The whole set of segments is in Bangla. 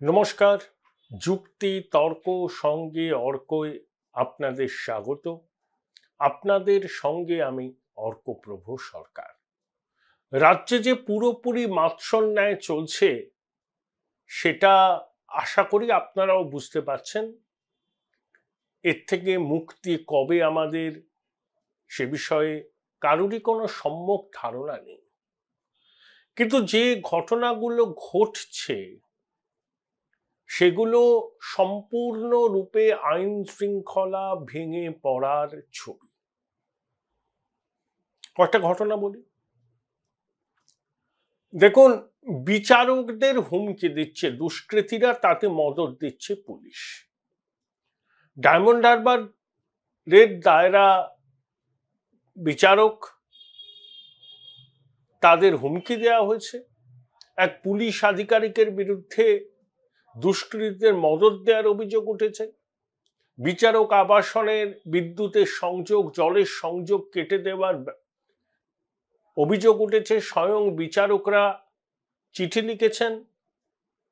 নমস্কার। যুক্তি তর্ক সঙ্গে অর্কয় আপনাদের স্বাগত। আপনাদের সঙ্গে আমি অর্কপ্রভ সরকার। রাজ্যে যে পুরোপুরি মাৎসন্যায় চলছে সেটা আশা করি আপনারাও বুঝতে পারছেন। এর থেকে মুক্তি কবে আমাদের সে বিষয়ে কারোরই কোনো সম্যক ধারণা নেই, কিন্তু যে ঘটনাগুলো ঘটছে সেগুলো সম্পূর্ণরূপে আইন শৃঙ্খলা ভেঙে পড়ার ছবি। কয়েকটা ঘটনা বলি। দেখুন, বিচারকদের হুমকি দিচ্ছে দুষ্কৃতীরা, তাতে মদত দিচ্ছে পুলিশ। ডায়মন্ড হারবারের দায়রা বিচারক, তাদের হুমকি দেওয়া হয়েছে। এক পুলিশ আধিকারিকের বিরুদ্ধে দুষ্কৃতীদের মদত দেওয়ার অভিযোগ উঠেছে। বিচারক আবাসনের বিদ্যুতের সংযোগ, জলের সংযোগ কেটে দেওয়ার অভিযোগ উঠেছে। স্বয়ং বিচারকরা চিঠি লিখেছেন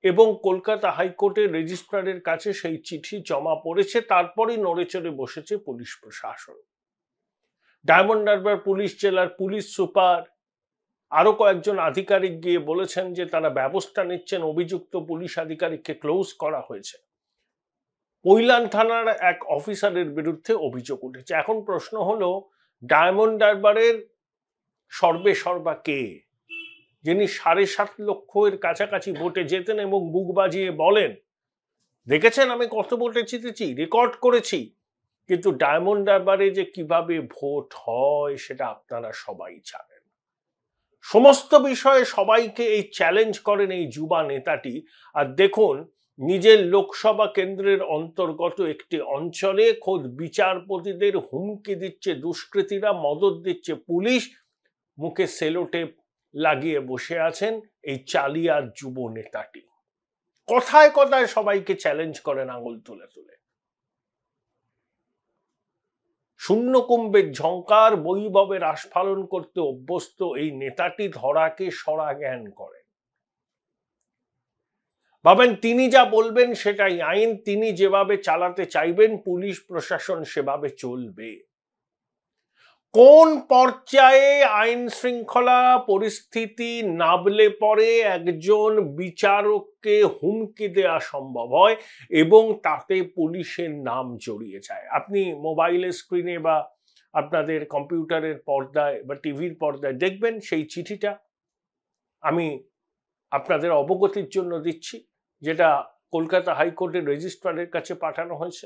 এবং কলকাতা হাইকোর্টের রেজিস্ট্রারের কাছে সেই চিঠি জমা পড়েছে। তারপরেই নড়ে চড়ে বসেছে পুলিশ প্রশাসন। ডায়মন্ড হারবার পুলিশ জেলার পুলিশ সুপার আরো কয়েকজন আধিকারিক গিয়ে বলেছেন যে তারা ব্যবস্থা নিচ্ছেন। অভিযুক্ত পুলিশ আধিকারিককে ক্লোজ করা হয়েছে। কৈলান থানার এক অফিসারের বিরুদ্ধে অভিযোগ উঠেছে। এখন প্রশ্ন হলো, ডায়মন্ড হারবারের সর্বেসর্বা কে, যিনি 7.5 লক্ষের কাছাকাছি ভোটে জেতেন এবং বুক বাজিয়ে বলেন, দেখেছেন আমি কত ভোটে জিতেছি, রেকর্ড করেছি। কিন্তু ডায়মন্ড হারবারে যে কিভাবে ভোট হয় সেটা আপনারা সবাই জানেন। সমস্ত বিষয়ে সবাইকে এই চ্যালেঞ্জ করেন এই যুবা নেতাটি। আর দেখুন, নিজের লোকসভা কেন্দ্রের অন্তর্গত একটি অঞ্চলে খোদ বিচারপতিদের হুমকি দিচ্ছে দুষ্কৃতীরা, মদত দিচ্ছে পুলিশ। মুখে সেলোটেপ লাগিয়ে বসে আছেন এই চালিয়ার যুব নেতাটি। কথায় কথায় সবাইকে চ্যালেঞ্জ করেন আঙুল তুলে তুলে। শূন্যকুম্ভের ঝংকার বৈভবের আস্ফালন করতে অভ্যস্ত এই নেতাটি ধরাকে সরা জ্ঞান করেন। ভাবেন তিনি যা বলবেন সেটাই আইন, তিনি যেভাবে চালাতে চাইবেন পুলিশ প্রশাসন সেভাবে চলবে। কোন পর্যায়ে আইন শৃঙ্খলা পরিস্থিতি নাবলে পরে একজন বিচারককে হুমকি দেওয়া সম্ভব হয় এবং তাতে পুলিশের নাম জড়িয়ে যায়। আপনি মোবাইলের স্ক্রিনে বা আপনাদের কম্পিউটারের পর্দায় বা টিভির পর্দায় দেখবেন সেই চিঠিটা। আমি আপনাদের অবগতির জন্য দিচ্ছি, যেটা কলকাতা হাইকোর্টের রেজিস্ট্রারের কাছে পাঠানো হয়েছে।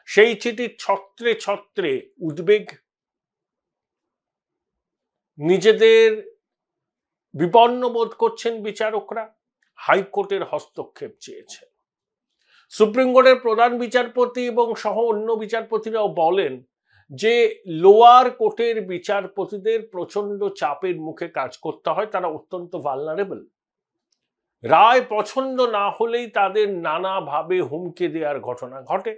সেই চিঠির ছত্রে ছত্রে উদ্বেগ, নিজেদের বিপন্ন বোধ করছেন বিচারকরা, হাইকোর্টের হস্তক্ষেপ চেয়েছেন। সুপ্রিম কোর্টের প্রধান বিচারপতি এবং সহ অন্য বিচারপতিরাও বলেন যে লোয়ার কোর্টের বিচারপতিদের প্রচন্ড চাপের মুখে কাজ করতে হয়, তারা অত্যন্ত ভালনারেবল। রায় পছন্দ না হলেই তাদের নানাভাবে হুমকি দেওয়ার ঘটনা ঘটে।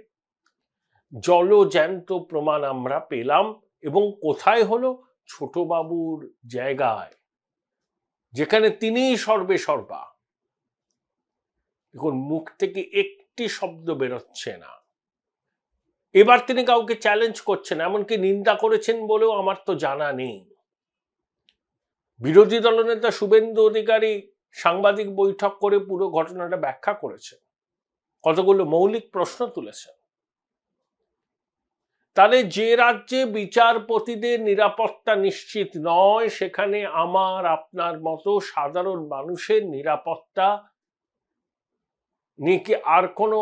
জলজ্যান্ত প্রমাণ আমরা পেলাম, এবং কোথায় হলো? ছোটবাবুর জায়গায়, যেখানে তিনিই সর্বেসর্বা। দেখুন, মুখ থেকে একটি শব্দ বেরোচ্ছে না। এবার তিনি কাউকে চ্যালেঞ্জ করছেন, এমনকি নিন্দা করেছেন বলেও আমার তো জানা নেই। বিরোধী দলনেতা শুভেন্দু অধিকারী সাংবাদিক বৈঠক করে পুরো ঘটনাটা ব্যাখ্যা করেছেন, কতগুলো মৌলিক প্রশ্ন তুলেছেন। তাহলে যে রাজ্যে বিচারপতিদের নিরাপত্তা নিশ্চিত নয়, সেখানে আমার আপনার মতো সাধারণ মানুষের নিরাপত্তা নিয়ে কি আর কোনো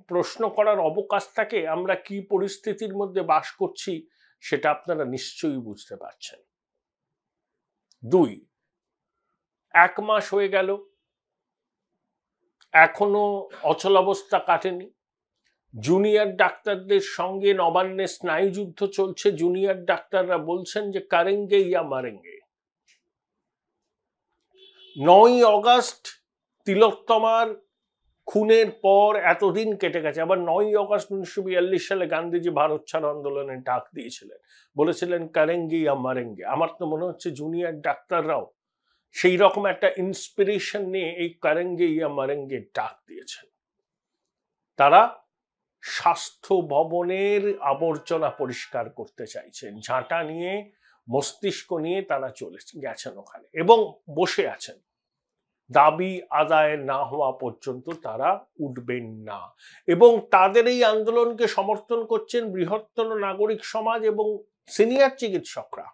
প্রশ্ন করার অবকাশ থাকে? আমরা কি পরিস্থিতির মধ্যে বাস করছি সেটা আপনারা নিশ্চয়ই বুঝতে পারছেন। 2, 1 মাস হয়ে গেল, এখনো অচলাবস্থা কাটেনি। জুনিয়র ডাক্তারদের সঙ্গে নবান্নে স্নায়ুযুদ্ধ চলছে। জুনিয়র ডাক্তাররা বলছেন যে করেঙ্গে ইয়া মারেঙ্গে। 9 অগস্ট তিলোত্তমার খুনের পর এতদিন কেটে গেছে। আবার 9 অগস্ট 1942 সালে গান্ধীজি ভারত ছাড়ো আন্দোলনের ডাক দিয়েছিলেন, বলেছিলেন করেঙ্গে ইয়া মারেঙ্গে। আমার তো মনে হচ্ছে জুনিয়র ডাক্তাররাও সেই রকম একটা ইন্সপিরেশন নিয়ে এই করেঙ্গে ইয়া মরেঙ্গে ডাক দিয়েছেন। তারা স্বাস্থ্য ভবনের আবর্জনা পরিষ্কার করতে চাইছেন, ঝাঁটা নিয়ে মস্তিষ্ক নিয়ে তারা চলে গেছেন ওখানে এবং বসে আছেন। দাবি আদায় না হওয়া পর্যন্ত তারা উঠবেন না এবং তাদের এই আন্দোলনকে সমর্থন করছেন বৃহত্তর নাগরিক সমাজ এবং সিনিয়র চিকিৎসকরা।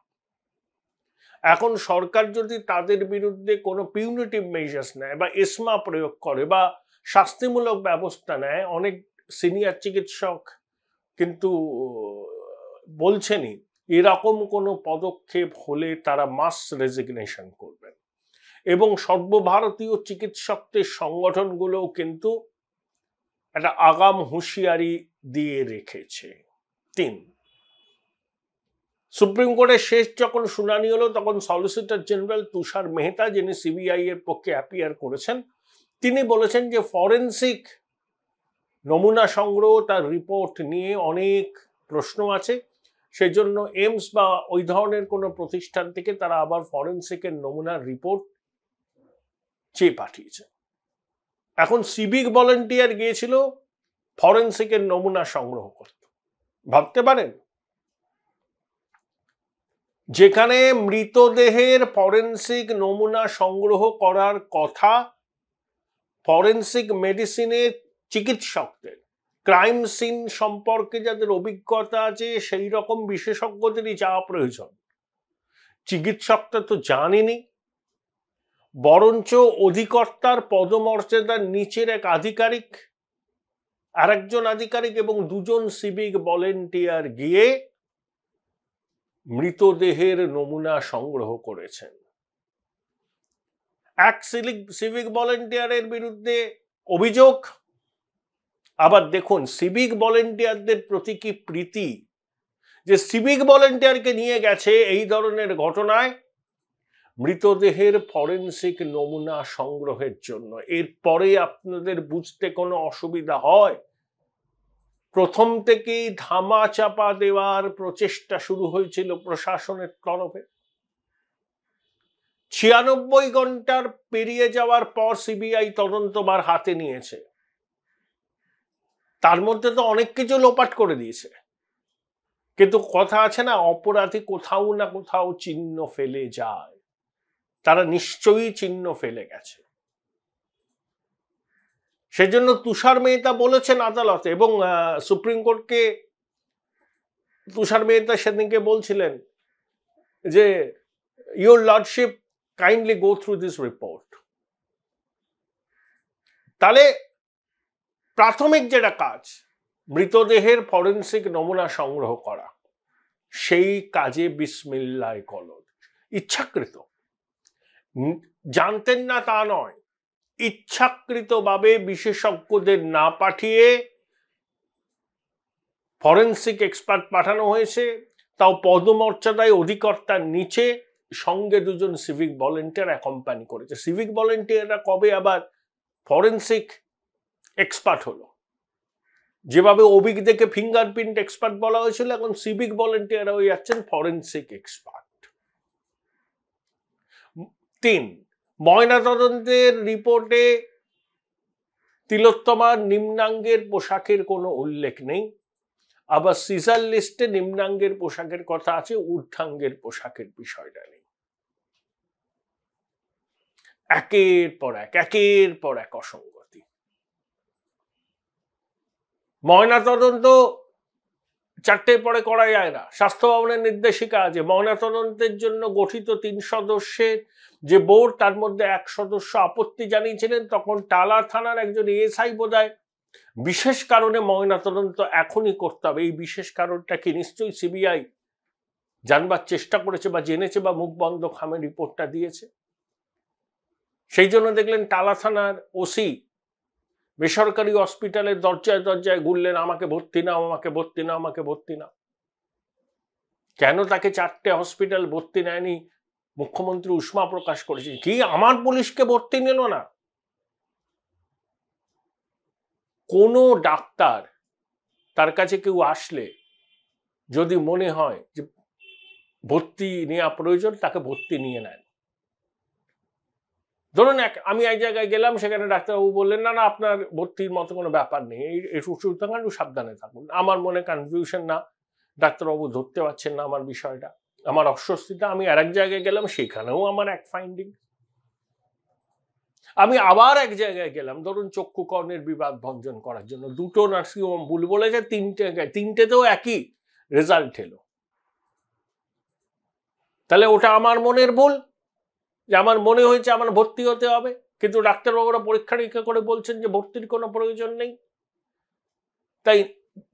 এখন সরকার যদি তাদের বিরুদ্ধে কোনো পিউনিটিভ মেজার্স নেয় বা এসমা প্রয়োগ করে বা শাস্তিমূলক ব্যবস্থা নেয়, অনেক সিনিয়র চিকিৎসক কিন্তু বলছেনই এরকম কোনো পদক্ষেপ হলে তারা মাস রেজিগনেশন করবেন এবং সর্বভারতীয় চিকিৎসকদের সংগঠনগুলোও কিন্তু একটা আগাম হুঁশিয়ারি দিয়ে রেখেছে। 3, সুপ্রিম কোর্টের শেষ যখন শুনানি হলো তখন সলিসিটর জেনারেল তুষার মেহতা, যিনি সিবিআই এর পক্ষে অ্যাপিয়ার করেছেন, তিনি বলেছেন যে ফরেনসিক নমুনা সংগ্রহ, তার রিপোর্ট নিয়ে অনেক প্রশ্ন আছে, সেজন্য এইমস বা ওই ধরনের কোনো প্রতিষ্ঠান থেকে তারা আবার ফরেনসিকের নমুনার রিপোর্ট চেয়ে পাঠিয়েছে। এখন সিভিক ভলেন্টিয়ার গিয়েছিল ফরেনসিকের নমুনা সংগ্রহ করতে। ভাবতে পারেন, যেখানে মৃতদেহের ফরেনসিক নমুনা সংগ্রহ করার কথা ফরেনসিক মেডিসিনের চিকিৎসকদের, ক্রাইম সিন সম্পর্কে যাদের অভিজ্ঞতা আছে সেই রকম বিশেষজ্ঞদেরই যাওয়া প্রয়োজন। চিকিৎসকটা তো জানেনি, বরঞ্চ অধিকর্তার পদমর্যাদার নিচের এক আধিকারিক, আরেকজন আধিকারিক এবং 2জন সিভিক ভলেন্টিয়ার গিয়ে মৃতদেহের নমুনা সংগ্রহ করেছেন। এক সিভিক ভলেন্টিয়ারের বিরুদ্ধে অভিযোগ, আবার দেখুন সিভিক ভলেন্টিয়ারদের প্রতি কি প্রীতি যে সিভিক ভলেন্টিয়ারকে নিয়ে গেছে এই ধরনের ঘটনায় মৃতদেহের ফরেনসিক নমুনা সংগ্রহের জন্য। এরপরে আপনাদের বুঝতে কোনো অসুবিধা হয়, প্রথম থেকেই ধামা চাপা দেওয়ার প্রচেষ্টা শুরু হয়েছিল প্রশাসনের তরফে। 96 ঘন্টার পেরিয়ে যাওয়ার পর সিবিআই তদন্তভার হাতে নিয়েছে, তার মধ্যে তো অনেক কিছু লোপাট করে দিয়েছে, কিন্তু কথা আছে না, অপরাধী কোথাও না কোথাও চিহ্ন ফেলে যায়, তারা নিশ্চয়ই চিহ্ন ফেলে গেছে। সেজন্য তুষার মেহতা বলেছেন আদালতে, এবং সুপ্রিম কোর্টকে তুষার মেহতা সেদিনকে বলছিলেন যে your lordship kindly go through this report. তাহলে প্রাথমিক যেটা কাজ মৃতদেহের ফরেনসিক নমুনা সংগ্রহ করা, সেই কাজে বিসমিল্লাহ কলদ, ইচ্ছাকৃত, জানতেন না তা নয়, ইচ্ছাকৃতভাবে বিশেষজ্ঞদের না পাঠিয়ে ফরেনসিক এক্সপার্ট পাঠানো হয়েছে, তাও পদমর্যাদায় অধিকর্তার নিচে, সঙ্গে 2জন সিভিক ভলেন্টিয়ার অ্যাকম্পানি করেছে। সিভিক ভলেন্টিয়াররা কবে আবার ফরেনসিক এক্সপার্ট হলো? যেভাবে অভিজ্ঞকে ফিঙ্গারপ্রিন্ট এক্সপার্ট বলা হয়েছিল, এখন সিভিক ভলেন্টিয়াররা হয়ে যাচ্ছেন ফরেনসিক এক্সপার্ট। 3, ময়নাতদন্তের রিপোর্টে তিলোত্তমার নিম্নাঙ্গের পোশাকের কোনো উল্লেখ নেই, আবার সিজার লিস্টে নিম্নাঙ্গের পোশাকের কথা আছে, ঊর্ধ্বাঙ্গের পোশাকের বিষয়টা নেই। একের পর এক অসঙ্গতি। ময়নাতদন্ত 4টের পরে করা যায় না, স্বাস্থ্য ভবনের নির্দেশিকা আছে। ময়নাতদন্তের জন্য গঠিত 3 সদস্যের যে বোর্ড, তার মধ্যে 1 সদস্য আপত্তি জানিয়েছিলেন। তখন টালা থানার একজন এএসআই বোধহয় বিশেষ কারণে ময়নাতদন্ত এখনই করতে হবে, এই বিশেষ কারণটা কি নিশ্চয়ই সিবিআই জানবার চেষ্টা করেছে বা জেনেছে বা মুখ বন্ধ খামে রিপোর্টটা দিয়েছে। সেই জন্য দেখলেন টালা থানার ওসি বেসরকারি হসপিটালের দরজায় দরজায় ঘুরলেন, আমাকে ভর্তি নাও, আমাকে ভর্তি নাও, আমাকে ভর্তি নাও। কেন তাকে 4টে হসপিটাল ভর্তি নেয়নি মুখ্যমন্ত্রী উষ্মা প্রকাশ করেছেন। কি আমার পুলিশকে ভর্তি নিল না? কোনো ডাক্তার তার কাছে কেউ আসলে যদি মনে হয় যে ভর্তি নেওয়া প্রয়োজন, তাকে ভর্তি নিয়ে নেন। ধরুন আমি এক জায়গায় গেলাম, সেখানে ডাক্তারবাবু বললেন না না আপনার ভর্তির মতো কোনো ব্যাপার নেই, একটু সাবধানে থাকুন। আমার মনে কনফিউশন না, ডাক্তারবাবু ধরতে পারছেন না আমার বিষয়টা, আমার অস্বস্তিটা। আমি আর এক জায়গায় গেলাম, সেখানেও আমার এক ফাইন্ডিং। আমি আবার এক জায়গায় গেলাম, ধরুন চক্ষু কর্ণের বিবাদ ভঞ্জন করার জন্য, দুটো নার্সিংহোম ভুল বলেছে, তিনটেতেও একই রেজাল্ট এলো। তাহলে ওটা আমার মনের ভুল, যে আমার মনে হয়েছে আমার ভর্তি হতে হবে, কিন্তু ডাক্তারবাবুরা পরীক্ষা নিরীক্ষা করে বলছেন যে ভর্তির কোনো প্রয়োজন নেই। তাই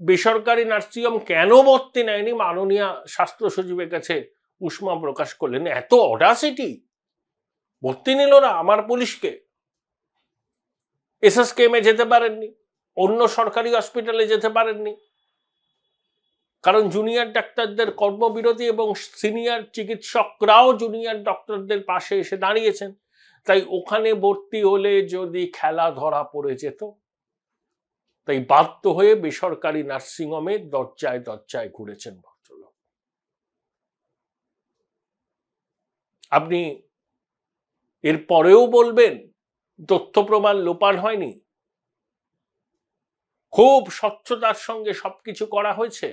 বেসরকারি নার্সিংহোম কেন ভর্তি নেয়নি, মাননীয় স্বাস্থ্য সচিবের কাছে উষ্মা প্রকাশ করলেন। এত অডাসিটি, ভর্তি নিল না আমার পুলিশকে। এসএসকেএমে যেতে পারেননি, অন্য সরকারি হসপিটালে যেতে পারেননি, কারণ জুনিয়র ডাক্তারদের কর্মবিরতি এবং সিনিয়র চিকিৎসকরাও জুনিয়র ডক্টরদের পাশে এসে দাঁড়িয়েছেন। তাই ওখানে ভর্তি হলে যদি খেলা ধরা পড়ে যেত, তাই বাধ্য হয়ে বেসরকারি নার্সিংহোমে দরজায় দরজায় ঘুরেছেন ভদ্রলোক। আপনি এর পরেও বলবেন তথ্য প্রমাণ লোপান হয়নি, খুব স্বচ্ছতার সঙ্গে সবকিছু করা হয়েছে।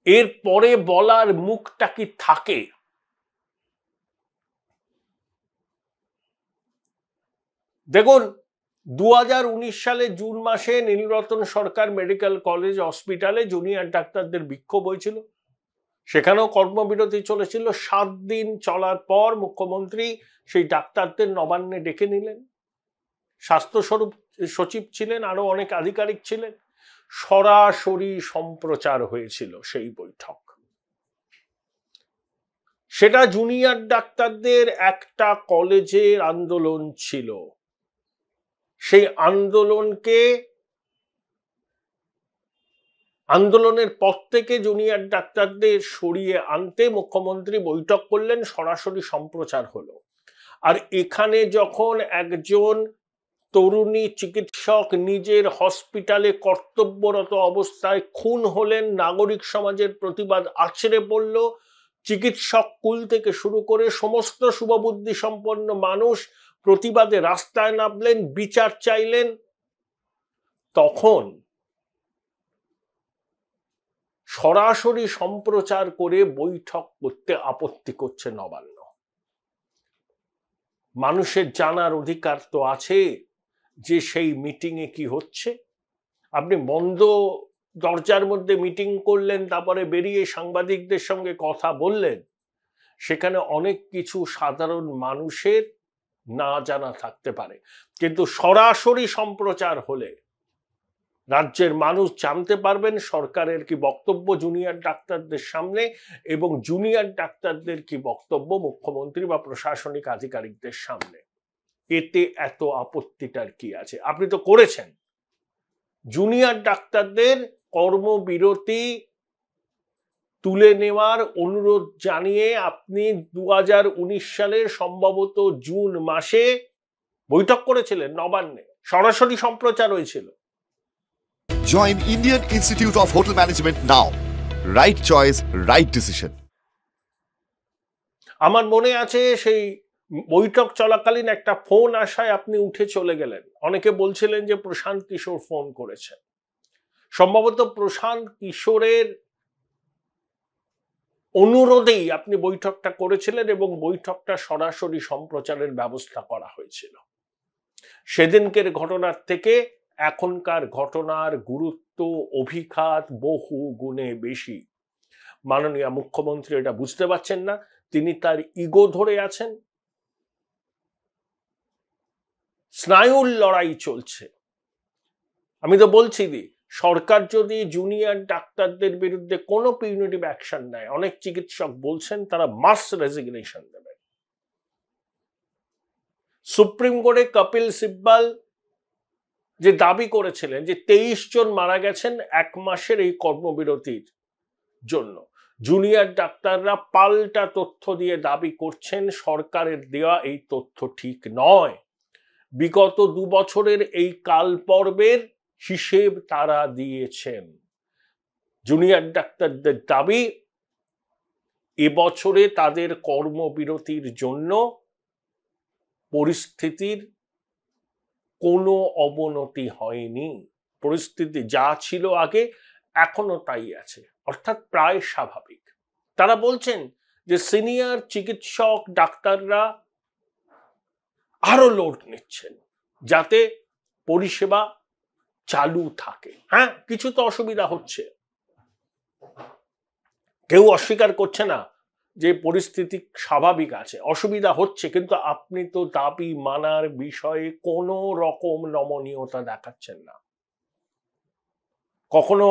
এর পরে বলার মুখটা কি থাকে? দেখুন, 2019 সালে জুন মাসে নীলরতন সরকার মেডিকেল কলেজ হসপিটালে জুনিয়র ডাক্তারদের বিক্ষোভ হয়েছিল, সেখানেও কর্মবিরতি চলেছিল। 7 দিন চলার পর মুখ্যমন্ত্রী সেই ডাক্তারদের নবান্নে ডেকে নিলেন। স্বাস্থ্য সচিব ছিলেন, আরো অনেক আধিকারিক ছিলেন। সরাসরি সম্প্রচার হয়েছিল সেই বৈঠক। সেটা জুনিয়র ডাক্তারদের একটা কলেজের আন্দোলন ছিল। সেই আন্দোলনের পর থেকে জুনিয়র ডাক্তারদের সরিয়ে আনতে মুখ্যমন্ত্রী বৈঠক করলেন, সরাসরি সম্প্রচার হলো। আর এখানে যখন একজন তরুণী চিকিৎসক নিজের হসপিটালে কর্তব্যরত অবস্থায় খুন হলেন, নাগরিক সমাজের প্রতিবাদ আছড়ে পড়ল। চিকিৎসক কুল থেকে শুরু করে সমস্ত শুভবুদ্ধি সম্পন্ন মানুষ প্রতিবাদে রাস্তায় নামলেন, বিচার চাইলেন। তখন সরাসরি সম্প্রচার করে বৈঠক করতে আপত্তি করছে নবান্ন। মানুষের জানার অধিকার তো আছে যে সেই মিটিংয়ে কি হচ্ছে। আপনি বন্ধ দরজার মধ্যে মিটিং করলেন, তারপরে বেরিয়ে সাংবাদিকদের সঙ্গে কথা বললেন, সেখানে অনেক কিছু সাধারণ মানুষের না জানা থাকতে পারে, কিন্তু সরাসরি সম্প্রচার হলে রাজ্যের মানুষ জানতে পারবেন সরকারের কি বক্তব্য জুনিয়র ডাক্তারদের সামনে, এবং জুনিয়র ডাক্তারদের কি বক্তব্য মুখ্যমন্ত্রী বা প্রশাসনিক আধিকারিকদের সামনে। এতে এত আপত্তিটার কি আছে? আপনি তো করেছেন। জুনিয়র ডাক্তারদের কর্মবিরতি তুলে নেওয়ার অনুরোধ জানিয়ে আপনি 2019 সালের সম্ভবত জুন মাসে বৈঠক করেছিলেন নবান্নে, সরাসরি সম্প্রচার হয়েছিল। Join Indian Institute of Hotel Management now. Right choice, right decision. আমার মনে আছে সেই বৈঠক চলাকালীন একটা ফোন আসায় আপনি উঠে চলে গেলেন। অনেকে বলছিলেন যে প্রশান্ত কিশোর ফোন করেছেন। সম্ভবত প্রশান্ত কিশোরের অনুরোধেই আপনি বৈঠকটা করেছিলেন এবং বৈঠকটা সরাসরি সম্প্রচারের ব্যবস্থা করা হয়েছিল। সেদিনকের ঘটনার থেকে এখনকার ঘটনার গুরুত্ব, অভিঘাত বহু গুণে বেশি। মাননীয় মুখ্যমন্ত্রী এটা বুঝতে পারছেন না, তিনি তার ইগো ধরে আছেন। স্নায়ুর লড়াই চলছে। আমি তো বলছি সরকার যদি জুনিয়র ডাক্তারদের বিরুদ্ধে কোনো পিউনিটিভ অ্যাকশন নেয়, অনেক চিকিৎসক বলছেন তারা মাস রেজিগনেশন দেবেন। সুপ্রিম কোর্টে কপিল সিব্বল যে দাবি করেছিলেন যে 23 জন মারা গেছেন 1 মাসের এই কর্মবিরতির জন্য, জুনিয়র ডাক্তাররা পাল্টা তথ্য দিয়ে দাবি করছেন সরকারের দেওয়া এই তথ্য ঠিক নয়। বিগত 2 বছরের এই কাল পর্বের হিসেব তারা দিয়েছেন। জুনিয়র ডাক্তারদের দাবি এবছরে তাদের কর্মবিরতির জন্য পরিস্থিতির কোনো অবনতি হয়নি। পরিস্থিতি যা ছিল আগে এখনো তাই আছে, অর্থাৎ প্রায় স্বাভাবিক। তারা বলছেন যে সিনিয়র চিকিৎসক ডাক্তাররা আরো লোড নিচ্ছেন যাতে পরিষেবা চালু থাকে। হ্যাঁ, কিছু তো অসুবিধা হচ্ছে, কেউ অস্বীকার করছে না যে পরিস্থিতি স্বাভাবিক আছে, অসুবিধা হচ্ছে, কিন্তু আপনি তো দাবি মানার বিষয়ে কোনো রকম নমনীয়তা দেখাচ্ছেন না। কখনো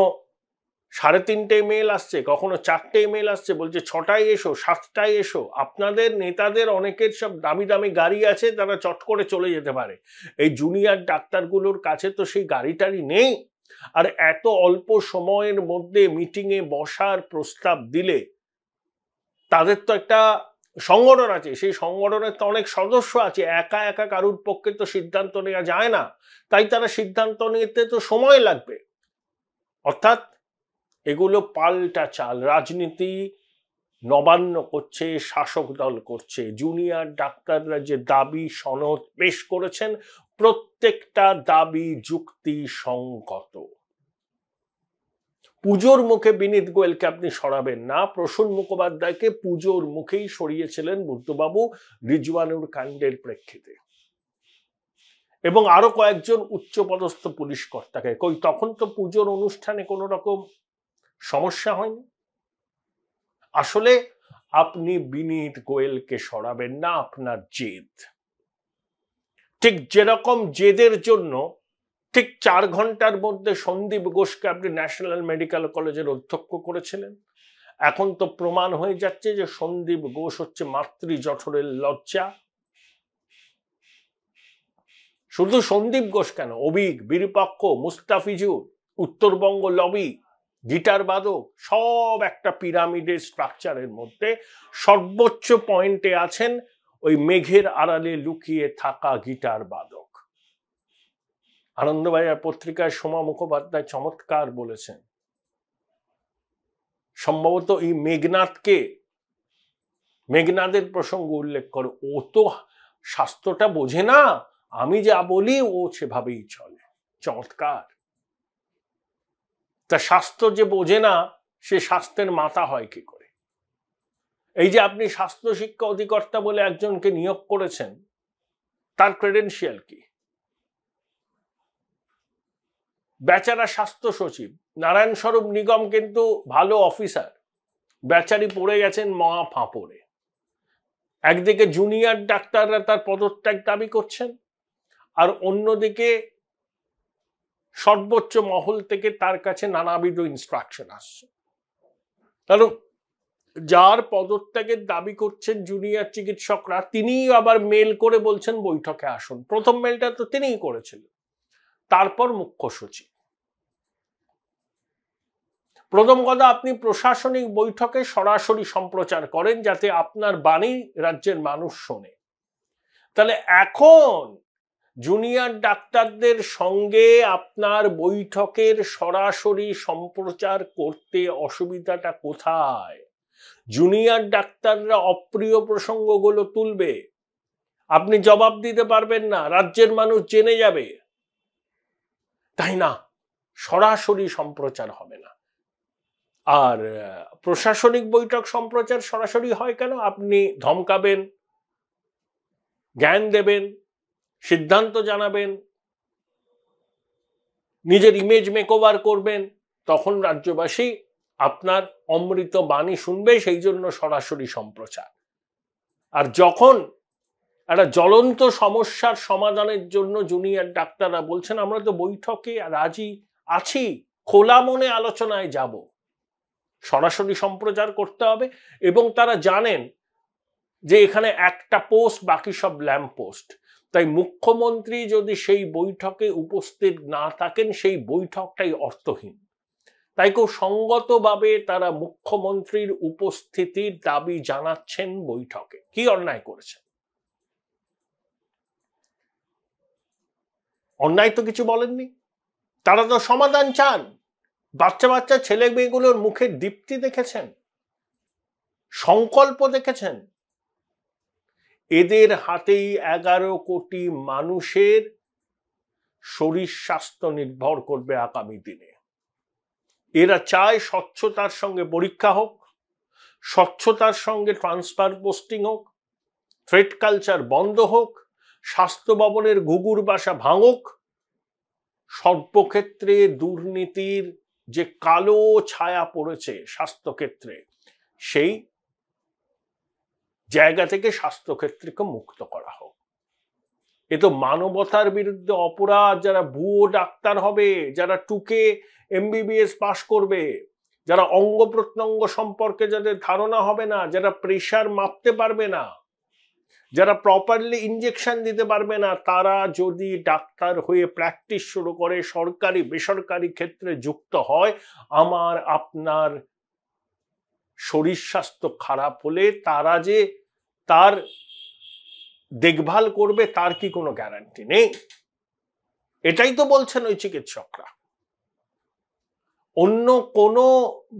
3:30 মেল আসছে, কখনো 4টে মেল আসছে, বলছে 6টায় এসো, 7টায় এসো। আপনাদের নেতাদের অনেকের সব দামি দামি গাড়ি আছে, তারা চট করে চলে যেতে পারে। এই জুনিয়র ডাক্তারগুলোর কাছে তো সেই গাড়ি টাড়ি নেই। আর এত অল্প সময়ের মধ্যে মিটিংয়ে বসার প্রস্তাব দিলে তাদের তো একটা সংগঠন আছে, সেই সংগঠনের তো অনেক সদস্য আছে, একা একা কারুর পক্ষে তো সিদ্ধান্ত নেওয়া যায় না, তাই তারা সিদ্ধান্ত নিতে তো সময় লাগবে। অর্থাৎ এগুলো পাল্টা চাল, রাজনীতি নবান্ন করছে, শাসক দল করছে। জুনিয়র ডাক্তাররা যে দাবি সনদ পেশ করেছেন, প্রত্যেকটা দাবি যুক্তিসঙ্গত। পুজোর মুখে বিনীত গোয়েলকে আপনি সরাবেন না, প্রসূন মুখোপাধ্যায়কে পুজোর মুখেই সরিয়েছিলেন বুদ্ধবাবু রিজওয়ানুর কাণ্ডের প্রেক্ষিতে, এবং আরো কয়েকজন উচ্চপদস্থ পুলিশ কর্তাকে। কই তখন তো পুজোর অনুষ্ঠানে কোনো রকম সমস্যা হয়নি। আসলে আপনি বিনীত গোয়েলকে সরাবেন না, আপনার জেদ। ঠিক যেরকম জেদের জন্য ঠিক 4 ঘন্টার মধ্যে সন্দীপ ঘোষকে আপনি ন্যাশনাল মেডিকেল কলেজের অধ্যক্ষ করেছিলেন, এখন তো প্রমাণ হয়ে যাচ্ছে যে সন্দীপ ঘোষ হচ্ছে মাতৃ জঠরের লজ্জা। শুধু সন্দীপ ঘোষ কেন, অবিক, বিরূপাক্ষ, মুস্তাফিজুর, উত্তরবঙ্গ লবি, গিটার বাদক, সব একটা পিরামিডের স্ট্রাকচারের মধ্যে সর্বোচ্চ পয়েন্টে আছেন ওই মেঘের আড়ালে লুকিয়ে থাকা গিটার বাদক। আনন্দবাজার পত্রিকায় সোমা মুখোপাধ্যায় চমৎকার বলেছেন, সম্ভবত এই মেঘনাদের প্রসঙ্গ উল্লেখ করে, ও তো স্বাস্থ্যটা বোঝে না, আমি যা বলি ও সেভাবেই চলে। চমৎকার। তা স্বাস্থ্য যে বোঝে না, সে স্বাস্থ্যের মাথা হয় কি করে? এই যে আপনি স্বাস্থ্য শিক্ষা অধিকর্তা বলে একজনকে নিয়োগ করেছেন, তার ক্রেডেনশিয়াল কি? বেচারা স্বাস্থ্য সচিব নারায়ণ স্বরূপ নিগম কিন্তু ভালো অফিসার, বেচারি পড়ে গেছেন মহা ফাঁপড়ে। একদিকে জুনিয়র ডাক্তাররা তার পদত্যাগ দাবি করছেন, আর অন্যদিকে সর্বোচ্চ মহল থেকে তার কাছে নানাবিধ ইনস্ট্রাকশন আসছে। কারণ যার পদত্যাগের দাবি করছেন জুনিয়র চিকিৎসকরা, তিনি আবার মেল করে বলছেন বৈঠকে আসুন। প্রথম মেলটা তো তিনিই করেছিলেন, তারপর মুখ্য সচিব। প্রথম কথা, আপনি প্রশাসনিক বৈঠকে সরাসরি সম্প্রচার করেন যাতে আপনার বাণী রাজ্যের মানুষ শোনে। তাহলে এখন জুনিয়র ডাক্তারদের সঙ্গে আপনার বৈঠকের সরাসরি সম্প্রচার করতে অসুবিধাটা কোথায়? জুনিয়র ডাক্তাররা অপ্রিয় প্রসঙ্গগুলো তুলবে, আপনি জবাব দিতে পারবেন না, রাজ্যের মানুষ জেনে যাবে, তাই না? সরাসরি সম্প্রচার হবে না। আর প্রশাসনিক বৈঠক সম্প্রচার সরাসরি হয় কেন? আপনি ধমকাবেন, জ্ঞান দেবেন, সিদ্ধান্ত জানাবেন, নিজের ইমেজ মেকওভার করবেন, তখন রাজ্যবাসী আপনার অমৃত বাণী শুনবে, সেই জন্য সরাসরি সম্প্রচার। আর যখন একটা জ্বলন্ত সমস্যার সমাধানের জন্য জুনিয়র ডাক্তাররা বলছেন আমরা তো বৈঠকে রাজি আছি, খোলা মনে আলোচনায় যাব, সরাসরি সম্প্রচার করতে হবে। এবং তারা জানেন যে এখানে একটা পোস্ট, বাকি সব ল্যাম্প পোস্ট। তাই মুখ্যমন্ত্রী যদি সেই বৈঠকে উপস্থিত না থাকেন, সেই বৈঠকটাই অর্থহীন। তাই খুব সঙ্গতভাবে তারা মুখ্যমন্ত্রীর উপস্থিতির দাবি জানাচ্ছেন বৈঠকে। কি অন্যায় করেছেন? অন্যায় তো কিছু বলেননি, তারা তো সমাধান চান। বাচ্চা বাচ্চা ছেলে মেয়েগুলোর মুখের দীপ্তি দেখেছেন, সংকল্প দেখেছেন। এদের হাতেই 11 কোটি মানুষের শরীর স্বাস্থ্য নির্ভর করবে আগামী দিনে। এরা চায় স্বচ্ছতার সঙ্গে পরীক্ষা হোক, স্বচ্ছতার সঙ্গে ট্রান্সফার পোস্টিং হোক, থ্রেট কালচার বন্ধ হোক, স্বাস্থ্য ভবনের ঘুঘুর বাসা ভাঙুক, সর্বক্ষেত্রে দুর্নীতির যে কালো ছায়া পড়েছে স্বাস্থ্যক্ষেত্রে, সেই জায়গা থেকে স্বাস্থ্যক্ষেত্রকে মুক্ত করা হোক। এ তো মানবতার বিরুদ্ধে অপরাধ। যারা ভুয়ো ডাক্তার হবে, যারা টুকে MBBS পাশ করবে, যারা অঙ্গ প্রত্যঙ্গ সম্পর্কে যাদের ধারণা হবে না, যারা প্রেশার মাপতে পারবে না, যারা প্রপারলি ইনজেকশন দিতে পারবে না, তারা যদি ডাক্তার হয়ে প্র্যাকটিস শুরু করে, সরকারি বেসরকারি ক্ষেত্রে যুক্ত হয়, আমার আপনার শরীর স্বাস্থ্য খারাপ হলে তারা যে তার দেখভাল করবে তার কি কোনো গ্যারান্টি নেই? এটাই তো বলছেন ওই চিকিৎসকরা। অন্য কোনো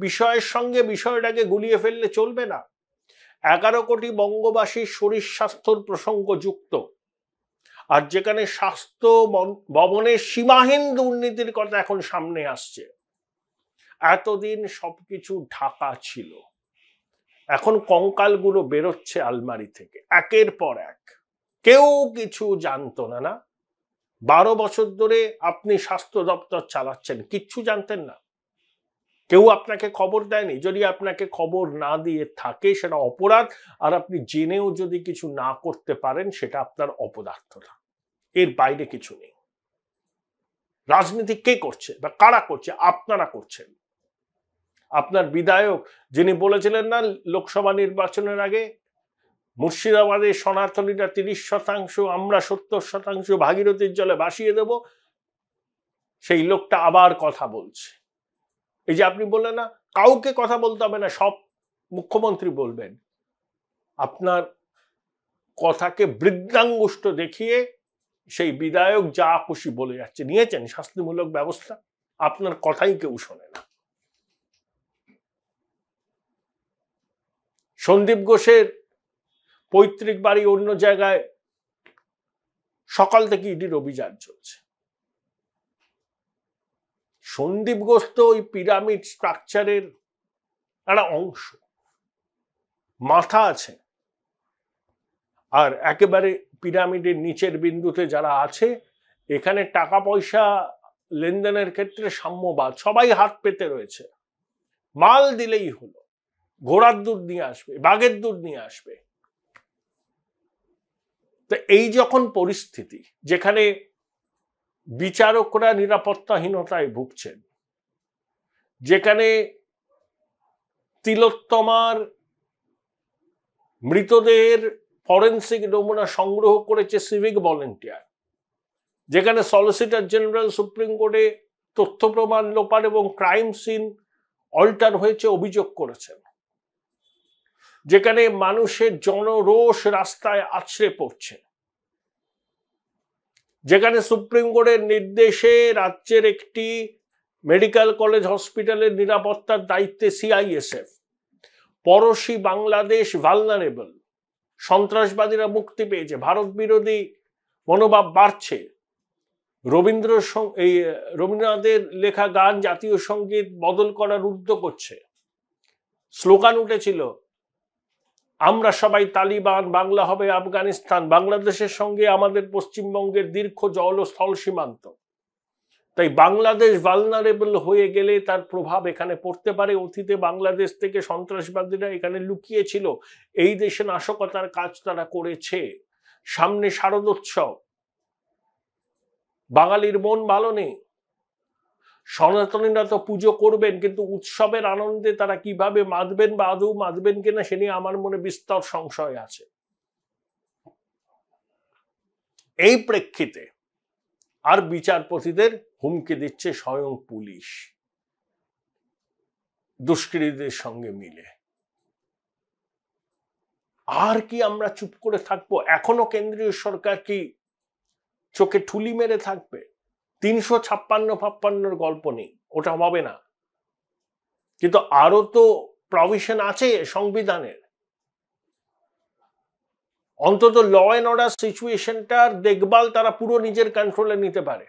বিষয়ের সঙ্গে বিষয়টাকে গুলিয়ে ফেললে চলবে না। 11 কোটি বঙ্গবাসীর শরীর স্বাস্থ্যর প্রসঙ্গ যুক্ত, আর যেখানে স্বাস্থ্য ভবনের সীমাহীন দুর্নীতির কথা এখন সামনে আসছে। এতদিন সবকিছু ঢাকা ছিল, এখন কঙ্কালগুলো বেরোচ্ছে আলমারি থেকে একের পর এক। কেউ কিছু জানতো না। 12 বছর ধরে আপনি স্বাস্থ্য দপ্তর চালাচ্ছেন, কিচ্ছু জানতেন না, কেউ আপনাকে খবর দেয়নি। যদি আপনাকে খবর না দিয়ে থাকে সেটা অপরাধ, আর আপনি জেনেও যদি কিছু না করতে পারেন সেটা আপনার অপদার্থতা, এর বাইরে কিছু নেই। রাজনীতি কে করছে বা কারা করছে? আপনারা করছেন। আপনার বিধায়ক যিনি বলেছিলেন না লোকসভা নির্বাচনের আগে, মুর্শিদাবাদে সনাতনীরা 30%, আমরা 70% ভাগীরথীর জলে ভাসিয়ে দেব, সেই লোকটা আবার কথা বলছে। এই যে আপনি বললেন না কাউকে কথা বলতে হবে না, সব মুখ্যমন্ত্রী বলবেন, আপনার কথাকে বৃদ্ধাঙ্গুষ্ঠ দেখিয়ে সেই বিধায়ক যা খুশি বলে যাচ্ছে। নিয়েছেন শাস্তিমূলক ব্যবস্থা, আপনার কথাই কেউ শোনে না। সন্দীপ ঘোষের পৈতৃক বাড়ি অন্য জায়গায় সকাল থেকে ইডির অভিযান চলছে। সন্দীপ ঘোষ তো ওই পিরামিড স্ট্রাকচারের একটা অংশ, মাথা আছে, আর একেবারে পিরামিডের নিচের বিন্দুতে যারা আছে, এখানে টাকা পয়সা লেনদেনের ক্ষেত্রে সাম্যবাদ, সবাই হাত পেতে রয়েছে। মাল দিলেই হলো, ঘোড়ার দুধ নিয়ে আসবে, বাঘের দুধ নিয়ে আসবে। তো এই যখন পরিস্থিতি, যেখানে বিচারকরা নিরাপত্তাহীনতায় ভুগছেন, যেখানে তিলোত্তমার মৃতদেহের ফরেন্সিক নমুনা সংগ্রহ করেছে সিভিক ভলেন্টিয়ার, যেখানে সলিসিটর জেনারেল সুপ্রিম কোর্টে তথ্য প্রমাণ লোপাট এবং ক্রাইম সিন অল্টার হয়েছে অভিযোগ করেছেন, যেখানে মানুষের জনরোষ রাস্তায় আছড়ে পড়ছে, যেখানে সুপ্রিম কোর্টের নির্দেশে রাজ্যের একটি মেডিকেল কলেজ হসপিটালের নিরাপত্তার দায়িত্বে CISF, পড়োশি বাংলাদেশ ভালনারেবল, সন্ত্রাসবাদীরা মুক্তি পেয়েছে, ভারত বিরোধী মনোভাব বাড়ছে, রবীন্দ্রনাথের লেখা গান জাতীয় সঙ্গীত বদল করার উদ্যোগ করছে, স্লোগান উঠেছিল আমরা সবাই তালিবান, বাংলা হবে আফগানিস্তান, বাংলাদেশের সঙ্গে আমাদের পশ্চিমবঙ্গের দীর্ঘ জল ও স্থল সীমান্ত, তাই বাংলাদেশ ভালনারেবল হয়ে গেলে তার প্রভাব এখানে পড়তে পারে। অতীতে বাংলাদেশ থেকে সন্ত্রাসবাদীরা এখানে লুকিয়েছিল, এই দেশে নাশকতার কাজ তারা করেছে। সামনে শারদোৎসব, বাঙালির মন ভালো নেই, সনাতনীরা তো পুজো করবেন, কিন্তু উৎসবের আনন্দে তারা কিভাবে মাতবেন বা আদৌ মাতবেন কিনা সে নিয়ে আমার মনে বিস্তর সংশয় আছে। এই প্রেক্ষিতে আর বিচারপতিদের হুমকি দিচ্ছে স্বয়ং পুলিশ, দুষ্কৃতীদের সঙ্গে মিলে। আর কি আমরা চুপ করে থাকবো? এখনো কেন্দ্রীয় সরকার কি চোখে ঠুলি মেরে থাকবে? 356-56 গল্প নেই, ওটা হবে না, কিন্তু আরো তো প্রভিশন আছে সংবিধানের। অন্তত ল অ্যান্ড অর্ডার সিচুয়েশনটার দেখভাল তারা পুরো নিজের কন্ট্রোলে নিতে পারে।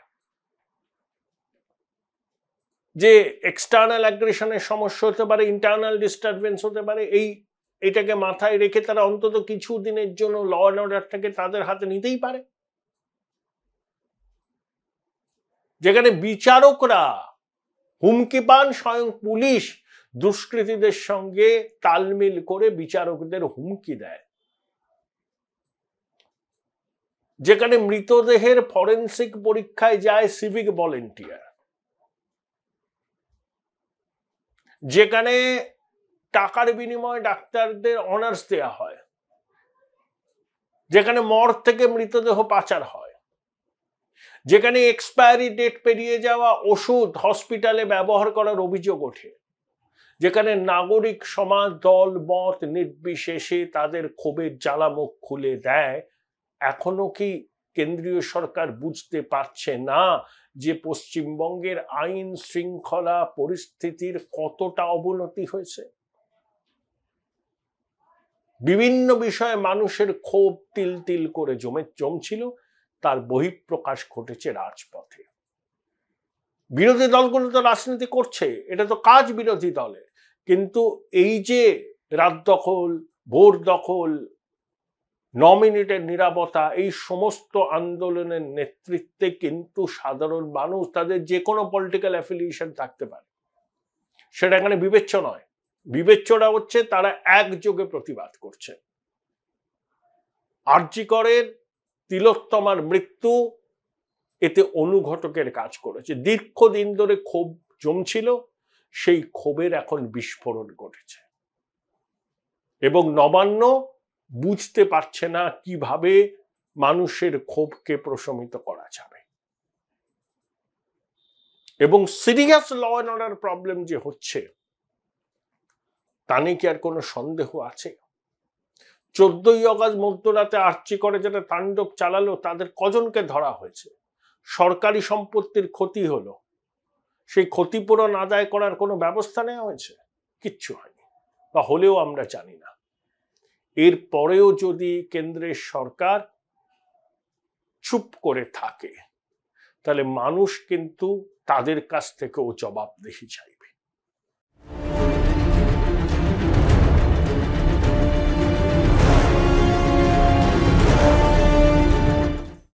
যে এক্সটার্নাল অ্যাগ্রেশনের সমস্যা হতে পারে, ইন্টারনাল ডিস্টারবেন্স হতে পারে, এটাকে মাথায় রেখে তারা অন্তত কিছু দিনের জন্য ল অ্যান্ড অর্ডারটাকে তাদের হাতে নিতেই পারে। যেখানে বিচারকরা হুমকি পান, স্বয়ং পুলিশ দুষ্কৃতীদের সঙ্গে তালমিল করে বিচারকদের হুমকি দেয়। যেখানে মৃতদেহের ফরেনসিক পরীক্ষায় যায় সিভিক ভলেন্টিয়ার, যেখানে টাকার বিনিময়ে ডাক্তারদের অনার্স দেয়া হয়, যেখানে মর্গ থেকে মৃতদেহ পাচার হয়, যেখানে এক্সপায়ারি ডেট পেরিয়ে যাওয়া ওষুধ হসপিটালে ব্যবহার করার অভিযোগ ওঠে, যেখানে নাগরিক সমাজ দল মত নির্বিশেষে তাদের ক্ষোভের জ্বালামুখ খুলে দেয়, এখনো কি কেন্দ্রীয় সরকার বুঝতে পারছে না যে পশ্চিমবঙ্গের আইন শৃঙ্খলা পরিস্থিতির কতটা অবনতি হয়েছে? বিভিন্ন বিষয়ে মানুষের ক্ষোভ তিল তিল করে জমছিল, তার বহিঃপ্রকাশ ঘটেছে রাজপথে। বিরোধী দলগুলো তো রাজনীতি করছে, এটা তো কাজ বিরোধী দলের, কিন্তু এই যে রাত দখল, ভোট দখল, নমিনেটের নিরাপত্তা, এই সমস্ত আন্দোলনের নেতৃত্বে কিন্তু সাধারণ মানুষ, তাদের যে কোনো পলিটিক্যাল অ্যাফিলিয়েশন থাকতে পারে, সেটা এখানে বিবেচ্য নয়। বিবেচ্যটা হচ্ছে তারা একযোগে প্রতিবাদ করছে। আরজি করের তিলোত্তমার মৃত্যু এতে অনুঘটকের কাজ করেছে। দীর্ঘদিন ধরে ক্ষোভ জমছিল, সেই ক্ষোভের এখন বিস্ফোরণ ঘটেছে এবং নবান্ন বুঝতে পারছে না কিভাবে মানুষের ক্ষোভকে প্রশমিত করা যাবে। এবং serious law and order problem যে হচ্ছে তা নিয়ে কি আর কোনো সন্দেহ আছে? 14ই অগাস্ট মধ্যরাতে আরজি করে যারা তাণ্ডব চালালো তাদের কজনকে ধরা হয়েছে? সরকারি সম্পত্তির ক্ষতি হলো, সেই ক্ষতিপূরণ আদায় করার কোনো ব্যবস্থা নেওয়া হয়েছে? কিচ্ছু হয়নি, বা হলেও আমরা জানি না। এর পরেও যদি কেন্দ্রের সরকার চুপ করে থাকে, তাহলে মানুষ কিন্তু তাদের কাছ থেকেও জবাবদিহি চাই।